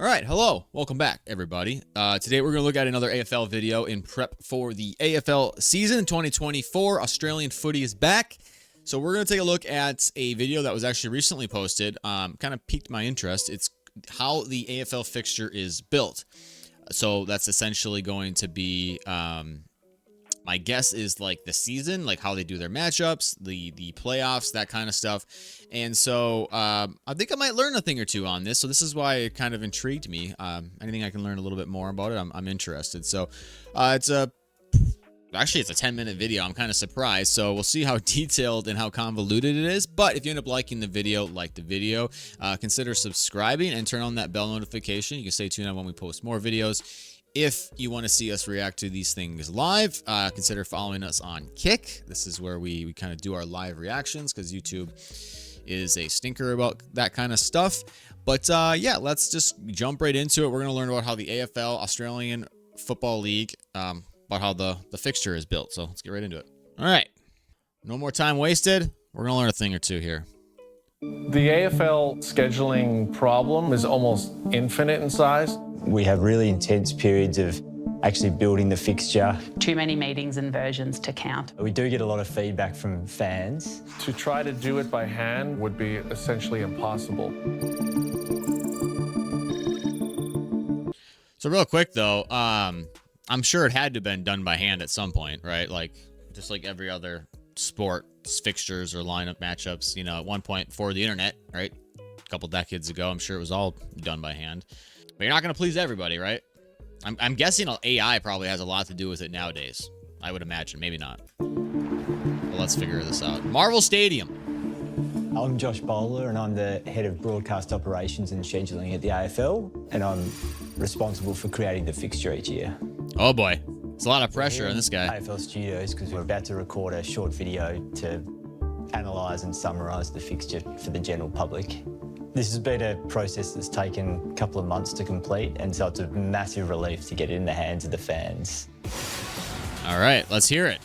All right, hello. Welcome back, everybody. Today we're going to look at another AFL video in prep for the AFL season 2024. Australian footy is back. So we're going to take a look at a video that was actually recently posted. Kind of piqued my interest. It's how the AFL fixture is built. So that's essentially going to be, my guess is like the season, like how they do their matchups, the playoffs, that kind of stuff. And so I think I might learn a thing or two on this. So this is why it kind of intrigued me. Anything I can learn a little bit more about it, I'm interested. So it's a 10-minute video. I'm kind of surprised. So we'll see how detailed and how convoluted it is. But if you end up liking the video, like the video, consider subscribing and turn on that bell notification. You can stay tuned on when we post more videos. If you want to see us react to these things live, consider following us on Kick. This is where we kind of do our live reactions because YouTube is a stinker about that kind of stuff. But yeah, let's just jump right into it. We're going to learn about how the AFL, Australian Football League, about how the fixture is built. So let's get right into it. All right. No more time wasted. We're going to learn a thing or two here. The AFL scheduling problem is almost infinite in size. We have really intense periods of actually building the fixture. Too many meetings and versions to count. We do get a lot of feedback from fans. To try to do it by hand would be essentially impossible. So real quick though, I'm sure it had to have been done by hand at some point, right? Like just like every other sport, fixtures or lineup matchups, you know, at one point for the internet, right? A couple decades ago, I'm sure it was all done by hand. But you're not going to please everybody, right? I'm guessing AI probably has a lot to do with it nowadays. I would imagine. Maybe not. But let's figure this out. Marvel Stadium. I'm Josh Bowler and I'm the head of broadcast operations and scheduling at the AFL, and I'm responsible for creating the fixture each year. Oh boy. It's a lot of pressure on this guy. AFL Studios, because we're about to record a short video to analyse and summarise the fixture for the general public. This has been a process that's taken a couple of months to complete, and so it's a massive relief to get it in the hands of the fans. All right, let's hear it.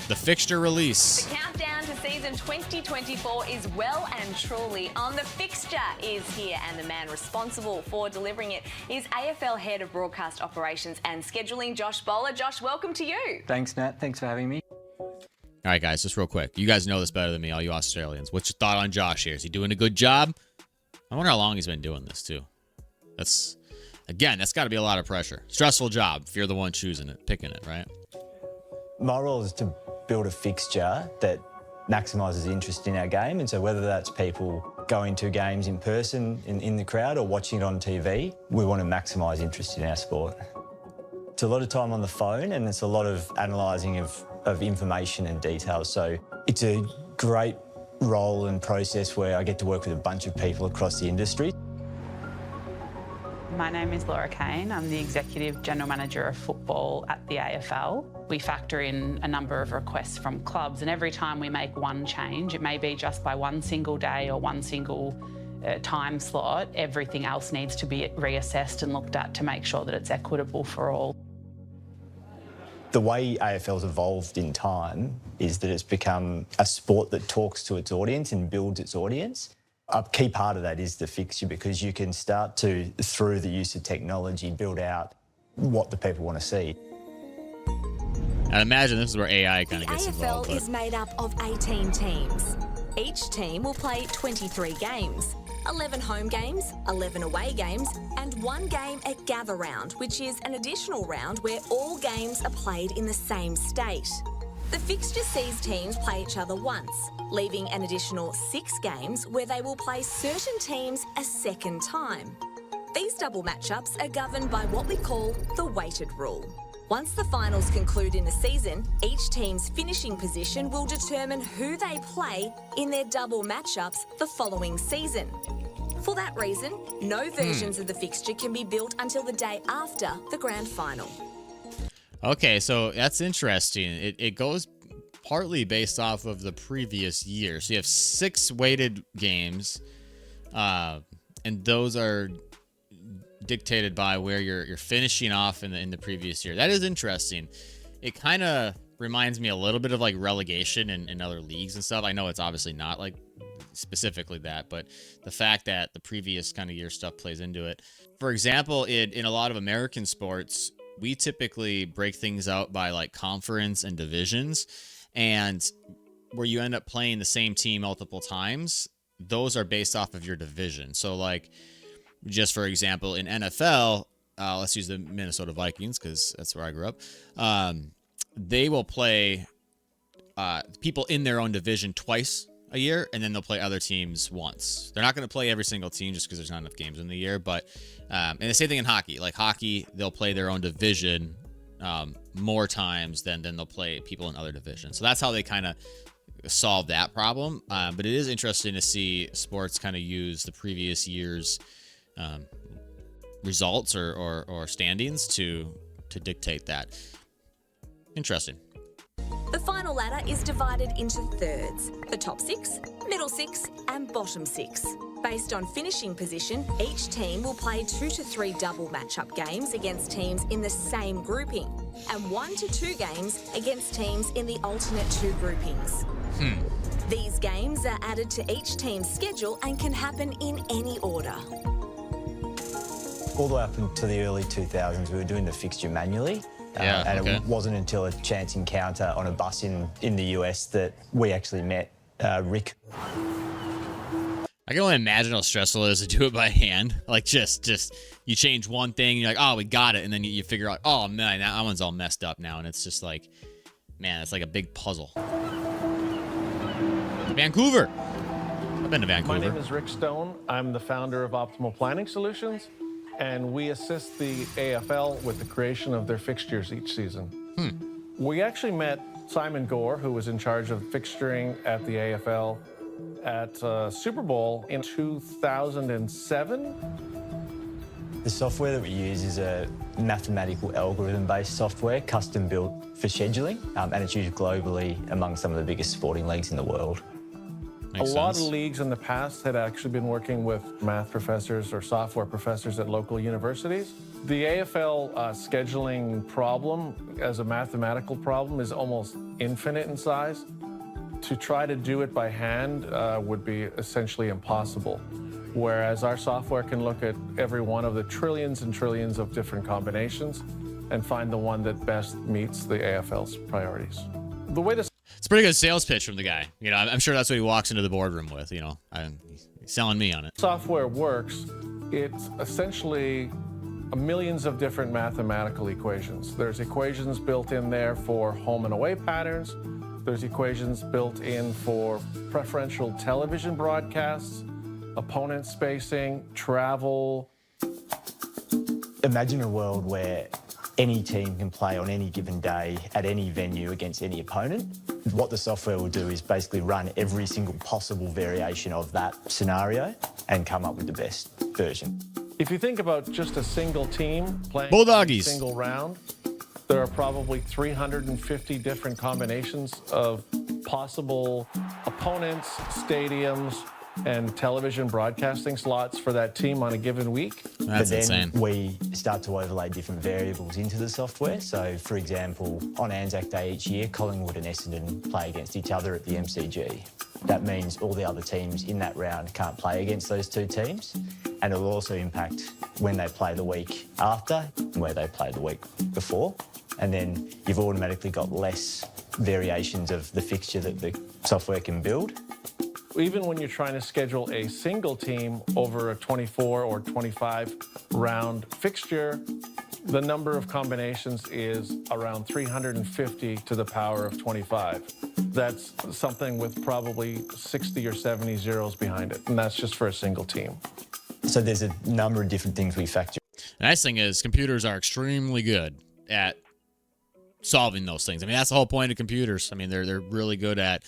The fixture release. The countdown to season 2024 is well and truly on. The fixture is here, and the man responsible for delivering it is AFL Head of Broadcast Operations and Scheduling, Josh Bowler. Josh, welcome to you. Thanks, Nat. Thanks for having me. All right, guys, just real quick. You guys know this better than me, all you Australians. What's your thought on Josh here? Is he doing a good job? I wonder how long he's been doing this, too. That's got to be a lot of pressure. Stressful job if you're the one choosing it, picking it, right? My role is to build a fixture that maximises interest in our game, and so whether that's people going to games in person in the crowd or watching it on TV, we want to maximise interest in our sport. It's a lot of time on the phone and it's a lot of analysing of information and details, so it's a great role and process where I get to work with a bunch of people across the industry. My name is Laura Kane. I'm the Executive General Manager of Football at the AFL. We factor in a number of requests from clubs, and every time we make one change, it may be just by one single day or one single time slot, everything else needs to be reassessed and looked at to make sure that it's equitable for all. The way AFL's evolved in time is that it's become a sport that talks to its audience and builds its audience. A key part of that is the fixture, because you can start to, through the use of technology, build out what the people want to see. I imagine this is where AI kind of gets involved. The AFL is made up of 18 teams. Each team will play 23 games. 11 home games, 11 away games, and 1 game at Gather Round, which is an additional round where all games are played in the same state. The fixture sees teams play each other once, leaving an additional 6 games where they will play certain teams a second time. These double matchups are governed by what we call the weighted rule. Once the finals conclude in a season, each team's finishing position will determine who they play in their double matchups the following season. For that reason, no versions of the fixture can be built until the day after the grand final. Okay, so that's interesting. It goes partly based off of the previous year. So you have 6 weighted games, and those are dictated by where you're finishing off in the previous year. That is interesting. It kind of reminds me a little bit of like relegation and other leagues and stuff. I know it's obviously not like specifically that, but the fact that the previous kind of year stuff plays into it. For example, in a lot of American sports, we typically break things out by like conference and divisions, and where you end up playing the same team multiple times, those are based off of your division. So like, just for example, in NFL, let's use the Minnesota Vikings because that's where I grew up. They will play people in their own division twice a year, and then they'll play other teams once. They're not going to play every single team just because there's not enough games in the year. But and the same thing in hockey. Like hockey, they'll play their own division more times than they'll play people in other divisions. So that's how they kind of solve that problem. But it is interesting to see sports kind of use the previous year's results or standings to dictate that. Interesting. The final ladder is divided into thirds: the top 6, middle 6 and bottom 6. Based on finishing position, each team will play 2 to 3 double matchup games against teams in the same grouping, and 1 to 2 games against teams in the alternate 2 groupings. These games are added to each team's schedule and can happen in any order. All the way up into the early 2000s, we were doing the fixture manually. It wasn't until a chance encounter on a bus in the US that we actually met Rick. I can only imagine how stressful it is to do it by hand. Like just you change one thing, you're like, oh, we got it, and then you figure out, oh man, that one's all messed up now, and it's just like, man, it's like a big puzzle. Vancouver. I've been to Vancouver. My name is Rick Stone. I'm the founder of Optimal Planning Solutions, and we assist the AFL with the creation of their fixtures each season. We actually met Simon Gore, who was in charge of fixturing at the AFL at Super Bowl in 2007. The software that we use is a mathematical algorithm-based software, custom built for scheduling, and it's used globally among some of the biggest sporting leagues in the world. Makes a lot sense. of leagues in the past had actually been working with math professors or software professors at local universities. The AFL scheduling problem as a mathematical problem is almost infinite in size. To try to do it by hand would be essentially impossible. Whereas our software can look at every one of the trillions and trillions of different combinations and find the one that best meets the AFL's priorities. The way this It's a pretty good sales pitch from the guy. You know, I'm sure that's what he walks into the boardroom with. You know, he's selling me on it. software works, it's essentially millions of different mathematical equations. There's equations built in there for home and away patterns. There's equations built in for preferential television broadcasts, opponent spacing, travel. Imagine a world where any team can play on any given day at any venue against any opponent. What the software will do is basically run every single possible variation of that scenario and come up with the best version. If you think about just a single team playing Bulldoggies. a single round, there are probably 350 different combinations of possible opponents, stadiums, and television broadcasting slots for that team on a given week. That's But then insane. we start to overlay different variables into the software. So, for example, on Anzac Day each year, Collingwood and Essendon play against each other at the MCG. That means all the other teams in that round can't play against those two teams. And it'll also impact when they play the week after and where they play the week before. And then you've automatically got less variations of the fixture that the software can build. Even when you're trying to schedule a single team over a 24 or 25 round fixture, the number of combinations is around 350 to the power of 25. That's something with probably 60 or 70 zeros behind it, and that's just for a single team. So there's a number of different things we factor. The nice thing is computers are extremely good at solving those things. I mean, that's the whole point of computers. I mean, they're really good at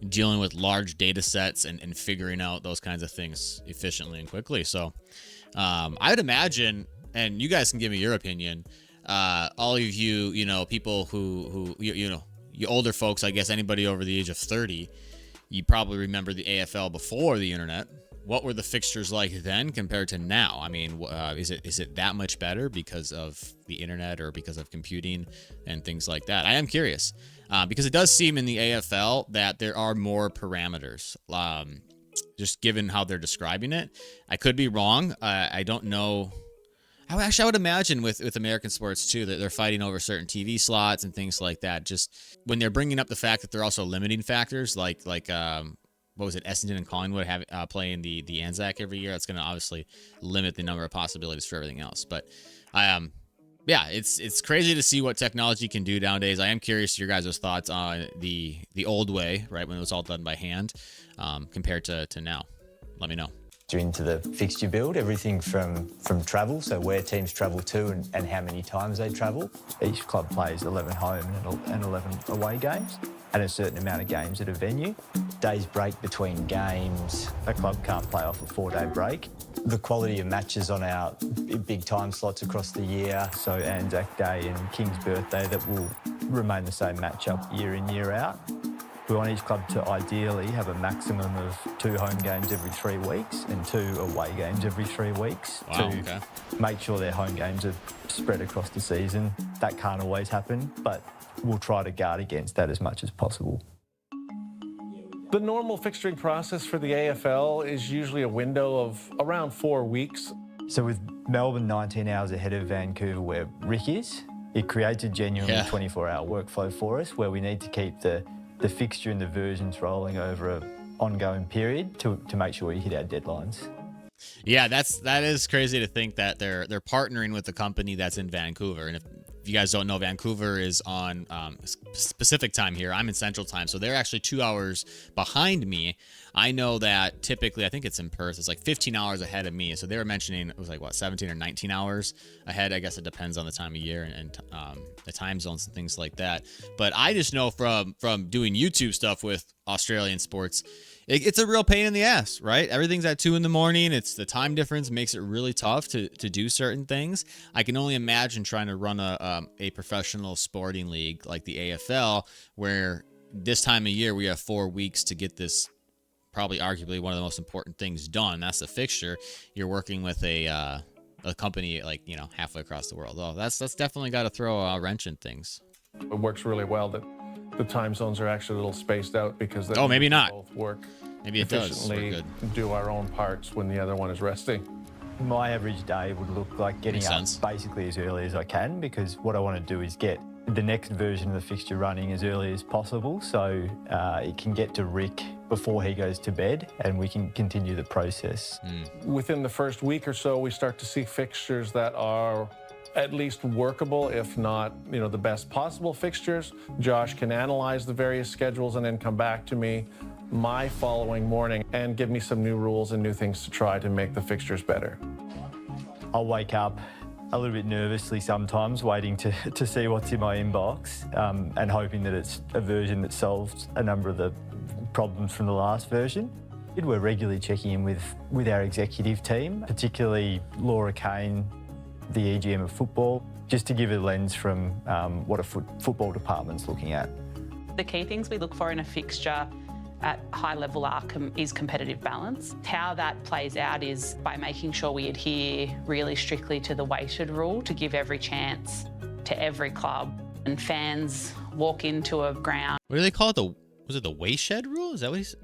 dealing with large data sets and figuring out those kinds of things efficiently and quickly. So I would imagine, and you guys can give me your opinion, all of you, people who you older folks, I guess anybody over the age of 30, you probably remember the AFL before the internet. What were the fixtures like then compared to now? I mean, is it that much better because of the internet or because of computing and things like that? I am curious because it does seem in the AFL that there are more parameters. just given how they're describing it. I could be wrong. I don't know. I would imagine with American sports too, that they're fighting over certain TV slots and things like that. Just when they're bringing up the fact that they're also limiting factors, like what was it, Essendon and Collingwood playing the Anzac every year. That's going to obviously limit the number of possibilities for everything else. But yeah, it's crazy to see what technology can do nowadays. I am curious your guys' thoughts on the old way, right, when it was all done by hand, compared to now. Let me know. Into the fixture build, everything from travel, so where teams travel to and how many times they travel. Each club plays 11 home and 11 away games, and a certain amount of games at a venue. Days break between games. A club can't play off a 4-day break. The quality of matches on our big time slots across the year, so Anzac Day and King's Birthday, that will remain the same matchup year in, year out. We want each club to ideally have a maximum of 2 home games every 3 weeks and 2 away games every 3 weeks to make sure their home games are spread across the season. That can't always happen, but we'll try to guard against that as much as possible. The normal fixturing process for the AFL is usually a window of around 4 weeks. So with Melbourne 19 hours ahead of Vancouver where Rick is, it creates a genuinely 24-hour workflow for us where we need to keep the fixture and the versions rolling over an ongoing period to make sure we hit our deadlines. Yeah, that is crazy to think that they're partnering with a company that's in Vancouver. And if you guys don't know, Vancouver is on Pacific time here. I'm in Central time, so they're actually 2 hours behind me. I know that typically, I think it's in Perth, it's like 15 hours ahead of me. So they were mentioning it was like, 17 or 19 hours ahead. I guess it depends on the time of year and the time zones and things like that. But I just know from doing YouTube stuff with Australian sports, it's a real pain in the ass, right? Everything's at 2 a.m. It's the time difference makes it really tough to do certain things. I can only imagine trying to run a professional sporting league like the AFL, where this time of year we have 4 weeks to get this probably arguably one of the most important things done. That's the fixture. You're working with a company like, halfway across the world. Oh, that's definitely got to throw a wrench in things. It works really well that the time zones are actually a little spaced out because maybe not. Both work. Maybe it does. Efficiently, We're good. do our own parts when the other one is resting. My average day would look like getting up basically as early as I can, because what I want to do is get the next version of the fixture running as early as possible so it can get to Rick before he goes to bed and we can continue the process. Within the first week or so, we start to see fixtures that are at least workable, if not, the best possible fixtures. Josh can analyze the various schedules and then come back to me my following morning and give me some new rules and new things to try to make the fixtures better. I'll wake up a little bit nervously sometimes, waiting to see what's in my inbox and hoping that it's a version that solves a number of the problems from the last version. We're regularly checking in with our executive team, particularly Laura Kane, the EGM of football, just to give a lens from what a football department's looking at. The key things we look for in a fixture at high level is competitive balance. How that plays out is by making sure we adhere really strictly to the weighted rule to give every chance to every club. And fans walk into a ground. What do they call it? Was it the wayshed rule? Is that what he's...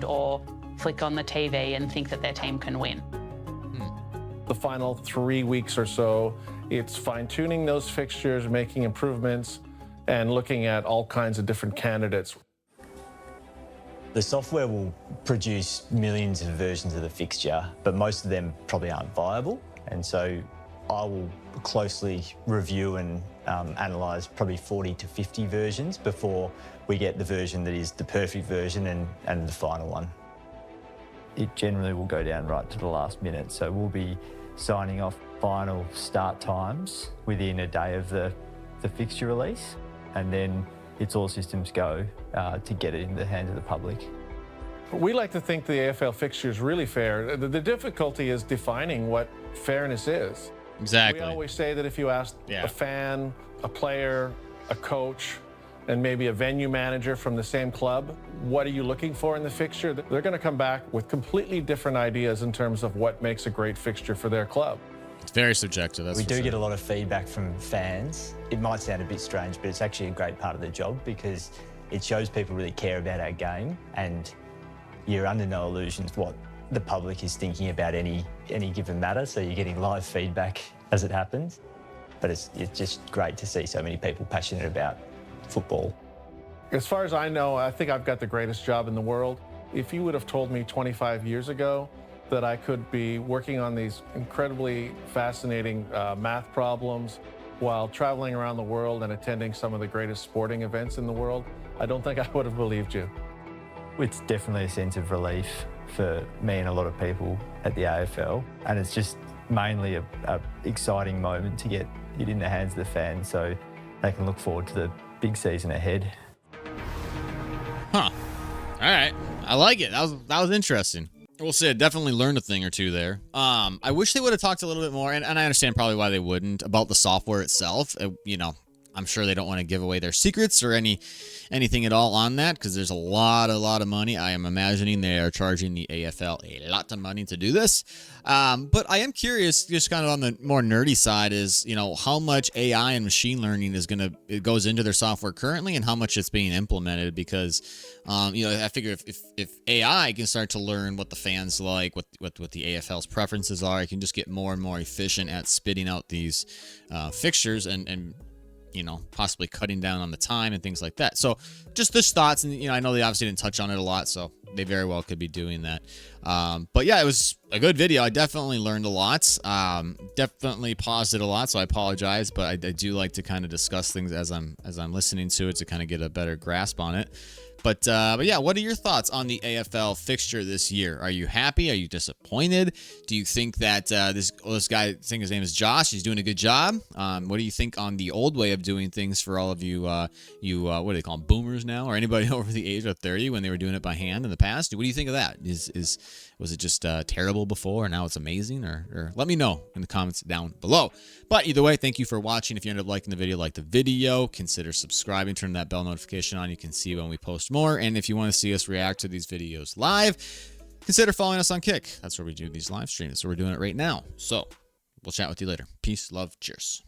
Or flick on the TV and think that their team can win. The final 3 weeks or so, it's fine-tuning those fixtures, making improvements, and looking at all kinds of different candidates. The software will produce millions of versions of the fixture, but most of them probably aren't viable. And so I will closely review and analyse probably 40 to 50 versions before we get the version that is the perfect version and the final one. It generally will go down right to the last minute. So we'll be signing off final start times within a day of the fixture release. And then it's all systems go to get it in the hands of the public. We like to think the AFL fixture is really fair. The difficulty is defining what fairness is. Exactly. We always say that if you ask a fan, a player, a coach, and maybe a venue manager from the same club, what are you looking for in the fixture? They're going to come back with completely different ideas in terms of what makes a great fixture for their club. It's very subjective. That's we do sure. get a lot of feedback from fans. It might sound a bit strange, but it's actually a great part of the job because it shows people really care about our game, and you're under no illusions what the public is thinking about any given matter, so you're getting live feedback as it happens. But it's just great to see so many people passionate about football. As far as I know, I think I've got the greatest job in the world. If you would have told me 25 years ago that I could be working on these incredibly fascinating math problems while traveling around the world and attending some of the greatest sporting events in the world, I don't think I would have believed you. It's definitely a sense of relief for me and a lot of people at the AFL, and it's just mainly a exciting moment to get it in the hands of the fans so they can look forward to the big season ahead. Huh. All right. I like it. That was interesting. We'll say I definitely learned a thing or two there. I wish they would have talked a little bit more, and I understand probably why they wouldn't, about the software itself. You know, I'm sure they don't want to give away their secrets or anything at all on that, because there's a lot of money. I am imagining they are charging the AFL a lot of money to do this. But I am curious, just kind of on the more nerdy side, is, you know, how much AI and machine learning it goes into their software currently, and how much it's being implemented. Because, you know, I figure if AI can start to learn what the fans like, what the AFL's preferences are, it can just get more and more efficient at spitting out these fixtures and you know, possibly cutting down on the time and things like that. So just thoughts, and, you know, I know they obviously didn't touch on it a lot, so they very well could be doing that. But yeah, it was a good video. I definitely learned a lot. Definitely paused it a lot, so I apologize, but I do like to kind of discuss things as I'm listening to it to kind of get a better grasp on it. But yeah, what are your thoughts on the AFL fixture this year? Are you happy? Are you disappointed? Do you think that this guy, I think his name is Josh, he's doing a good job? What do you think on the old way of doing things for all of you, what do they call them, boomers now, or anybody over the age of 30 when they were doing it by hand in the past? What do you think of that? Was it just terrible before and now it's amazing? Or let me know in the comments down below. But either way, thank you for watching. If you ended up liking the video, like the video. Consider subscribing, turn that bell notification on. You can see when we post more. And if you want to see us react to these videos live, consider following us on Kick. That's where we do these live streams. So we're doing it right now. So we'll chat with you later. Peace, love, cheers.